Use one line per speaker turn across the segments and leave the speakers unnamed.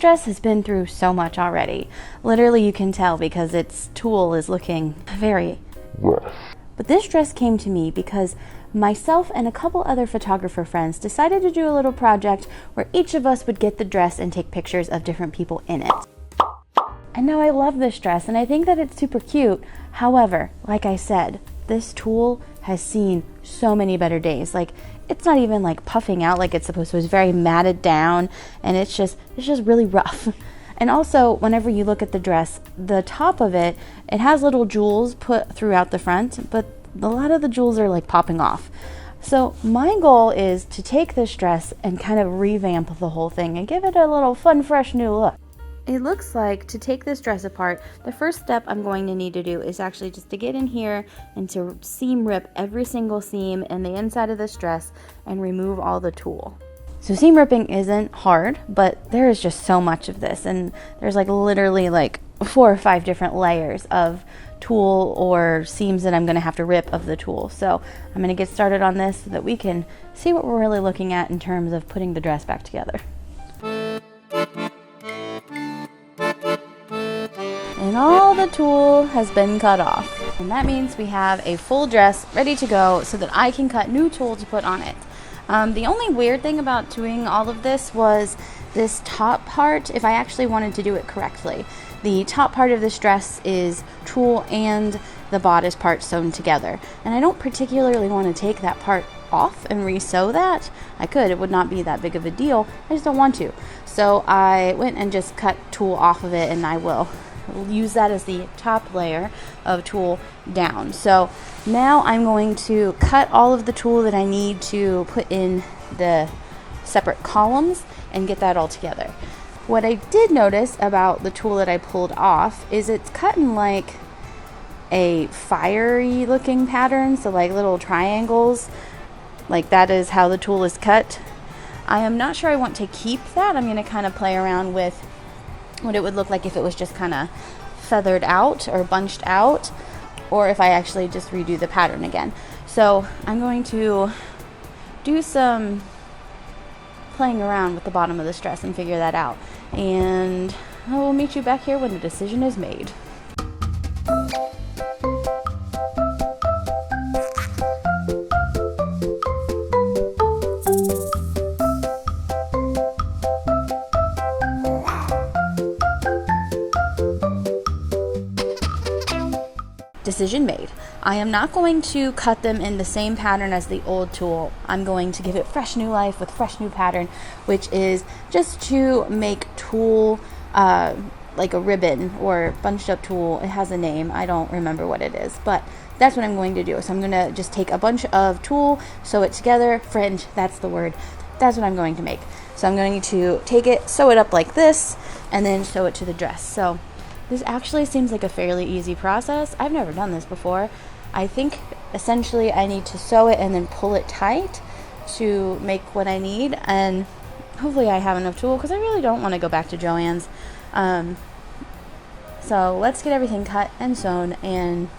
dress has been through so much already. Literally, you can tell because its tulle is looking very rough. But this dress came to me because myself and a couple other photographer friends decided to do a little project where each of us would get the dress and take pictures of different people in it. And now I love this dress and I think that it's super cute. However, like I said, this tulle has seen so many better days. Like, it's not even like puffing out like it's supposed to. It's very matted down and it's just really rough. And also, whenever you look at the dress, the top of it, it has little jewels put throughout the front, but a lot of the jewels are like popping off. So my goal is to take this dress and kind of revamp the whole thing and give it a little fun, fresh new look. It looks like to take this dress apart, the first step I'm going to need to do is actually just to get in here and to seam rip every single seam in the inside of this dress and remove all the tulle. So seam ripping isn't hard, but there is just so much of this, and there's like literally like 4 or 5 different layers of tulle or seams that I'm going to have to rip of the tulle. So I'm going to get started on this so that we can see what we're really looking at in terms of putting the dress back together. And all the tulle has been cut off, and that means we have a full dress ready to go so that I can cut new tulle to put on it. The only weird thing about doing all of this was this top part, if I actually wanted to do it correctly. The top part of this dress is tulle and the bodice part sewn together. And I don't particularly want to take that part off and re-sew that. I could, it would not be that big of a deal. I just don't want to. So I went and just cut tulle off of it, and I will use that as the top layer of tulle down. So now I'm going to cut all of the tulle that I need to put in the separate columns and get that all together. What I did notice about the tulle that I pulled off is it's cut in like a fiery looking pattern, so like little triangles, like that is how the tulle is cut. I am not sure I want to keep that. I'm going to kind of play around with what it would look like if it was just kind of feathered out or bunched out, or if I actually just redo the pattern again. So I'm going to do some playing around with the bottom of this dress and figure that out. And I will meet you back here when the decision is made. Decision made. I am not going to cut them in the same pattern as the old tulle. I'm going to give it fresh new life with fresh new pattern, which is just to make tulle like a ribbon or bunched up tulle. It has a name. I don't remember what it is, but that's what I'm going to do. So I'm going to just take a bunch of tulle, sew it together. Fringe, that's the word. That's what I'm going to make. So I'm going to take it, sew it up like this, and then sew it to the dress. So this actually seems like a fairly easy process. I've never done this before. I think essentially I need to sew it and then pull it tight to make what I need, and hopefully I have enough tulle because I really don't want to go back to Joann's. So let's get everything cut and sewn, and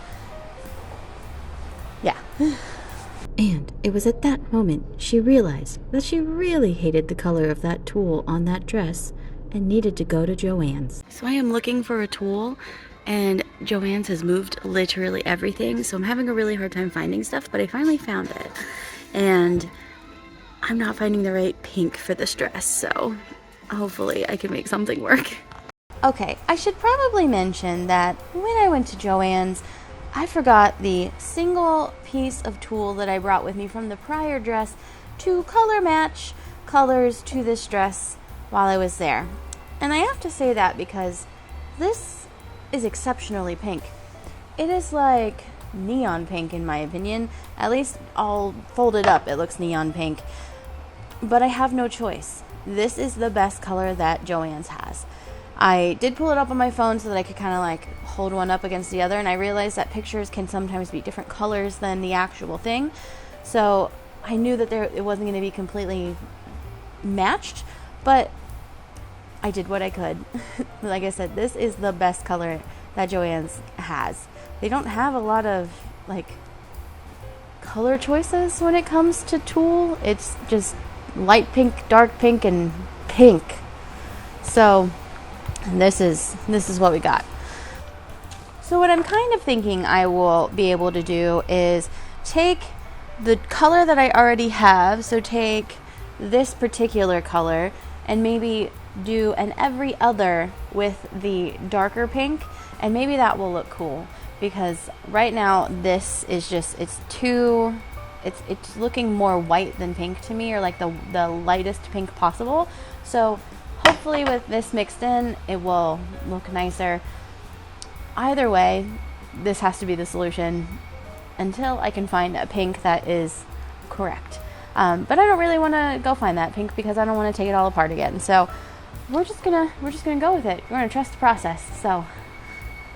yeah. And it was at that moment she realized that she really hated the color of that tulle on that dress and needed to go to Joann's. So I am looking for a tulle, and Joann's has moved literally everything, so I'm having a really hard time finding stuff, but I finally found it. And I'm not finding the right pink for this dress, so hopefully I can make something work. Okay, I should probably mention that when I went to Joann's, I forgot the single piece of tulle that I brought with me from the prior dress to color match colors to this dress while I was there. And I have to say that because this is exceptionally pink. It is like neon pink in my opinion. At least all folded up it looks neon pink. But I have no choice. This is the best color that Joann's has. I did pull it up on my phone so that I could kind of like hold one up against the other, and I realized that pictures can sometimes be different colors than the actual thing. So I knew that it wasn't going to be completely matched, but I did what I could. Like I said, this is the best color that Joann's has. They don't have a lot of like color choices when it comes to tulle. It's just light pink, dark pink, and pink. So this is what we got. So what I'm kind of thinking I will be able to do is take the color that I already have, so take this particular color and maybe do an every other with the darker pink, and maybe that will look cool, because right now this is just, it's looking more white than pink to me, or like the lightest pink possible. So hopefully with this mixed in, it will look nicer. Either way, this has to be the solution until I can find a pink that is correct. But I don't really want to go find that pink because I don't want to take it all apart again. So we're just gonna go with it. We're gonna trust the process. So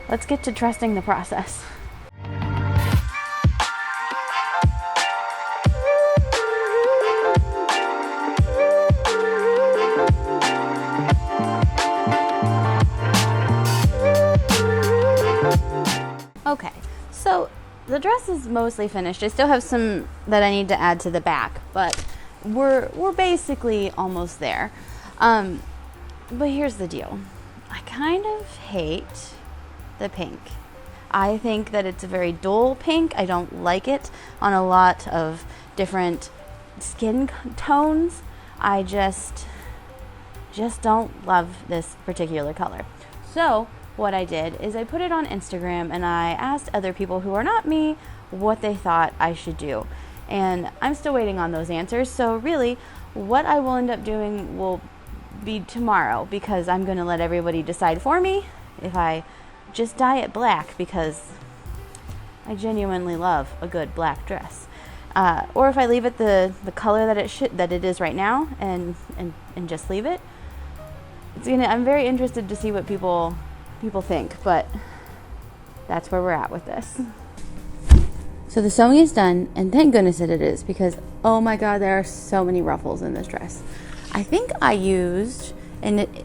let's get to trusting the process. Okay, so the dress is mostly finished. I still have some that I need to add to the back, but we're basically almost there. But here's the deal. I kind of hate the pink. I think that it's a very dull pink. I don't like it on a lot of different skin tones. I just don't love this particular color. So what I did is I put it on Instagram and I asked other people who are not me what they thought I should do. And I'm still waiting on those answers. So really, what I will end up doing will be tomorrow, because I'm going to let everybody decide for me if I just dye it black, because I genuinely love a good black dress, or if I leave it the color that it is right now and just leave it. I'm very interested to see what people think, but that's where we're at with this. So the sewing is done, and thank goodness that it is, because oh my god, there are so many ruffles in this dress. I think I used,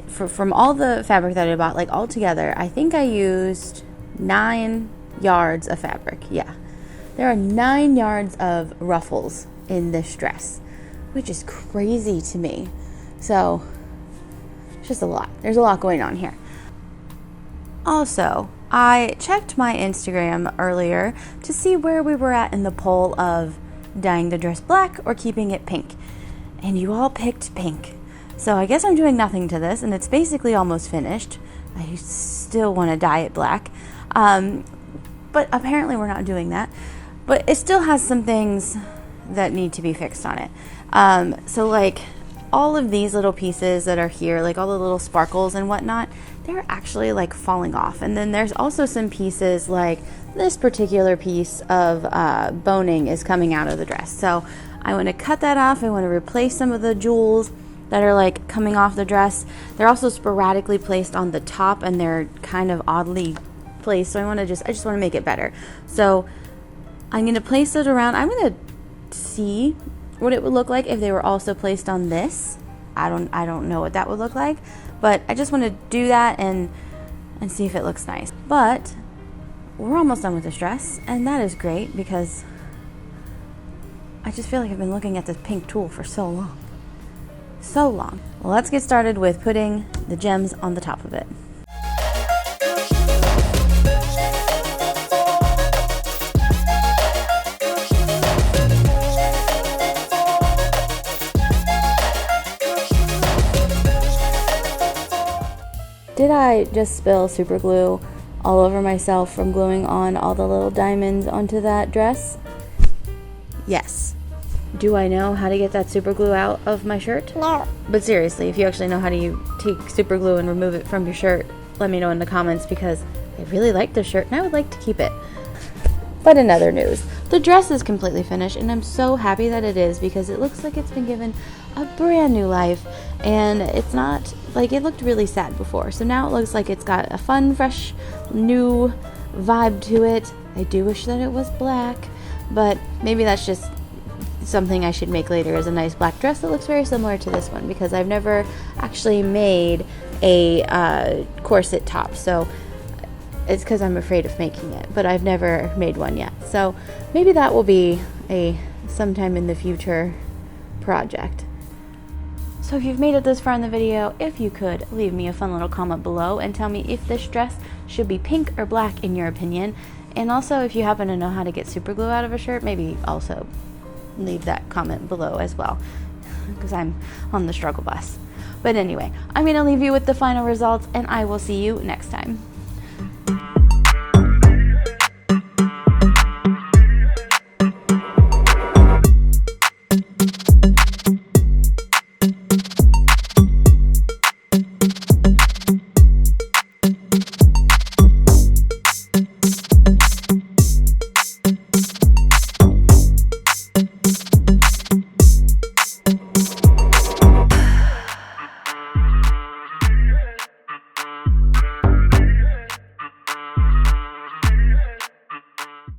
from all the fabric that I bought, like all together, I think I used 9 yards of fabric. Yeah, there are 9 yards of ruffles in this dress, which is crazy to me. So it's just a lot. There's a lot going on here. Also, I checked my Instagram earlier to see where we were at in the poll of dyeing the dress black or keeping it pink. And you all picked pink. So I guess I'm doing nothing to this, and it's basically almost finished. I still want to dye it black. But apparently we're not doing that. But it still has some things that need to be fixed on it. So like all of these little pieces that are here, like all the little sparkles and whatnot, they're actually like falling off. And then there's also some pieces, like this particular piece of boning is coming out of the dress. So I want to cut that off. I want to replace some of the jewels that are like coming off the dress. They're also sporadically placed on the top, and they're kind of oddly placed. So I just want to make it better. So I'm going to place it around. I'm going to see what it would look like if they were also placed on this. I don't know what that would look like, but I just want to do that and see if it looks nice. But we're almost done with this dress, and that is great because I just feel like I've been looking at this pink tulle for so long. So long. Well, let's get started with putting the gems on the top of it. Did I just spill super glue all over myself from gluing on all the little diamonds onto that dress? Yes. Do I know how to get that super glue out of my shirt?
No.
But seriously, if you actually know how to take super glue and remove it from your shirt, let me know in the comments, because I really like this shirt and I would like to keep it. But in other news, the dress is completely finished, and I'm so happy that it is, because it looks like it's been given a brand new life, and it's not like it looked really sad before. So now it looks like it's got a fun, fresh, new vibe to it. I do wish that it was black, but maybe that's just something I should make later, is a nice black dress that looks very similar to this one, because I've never actually made a corset top. So it's because I'm afraid of making it, but I've never made one yet. So maybe that will be a sometime in the future project. So So if you've made it this far in the video, if you could, leave me a fun little comment below and tell me if this dress should be pink or black in your opinion. And also, if you happen to know how to get super glue out of a shirt, maybe also leave that comment below as well, because I'm on the struggle bus. But anyway, I'm going to leave you with the final results, and I will see you next time.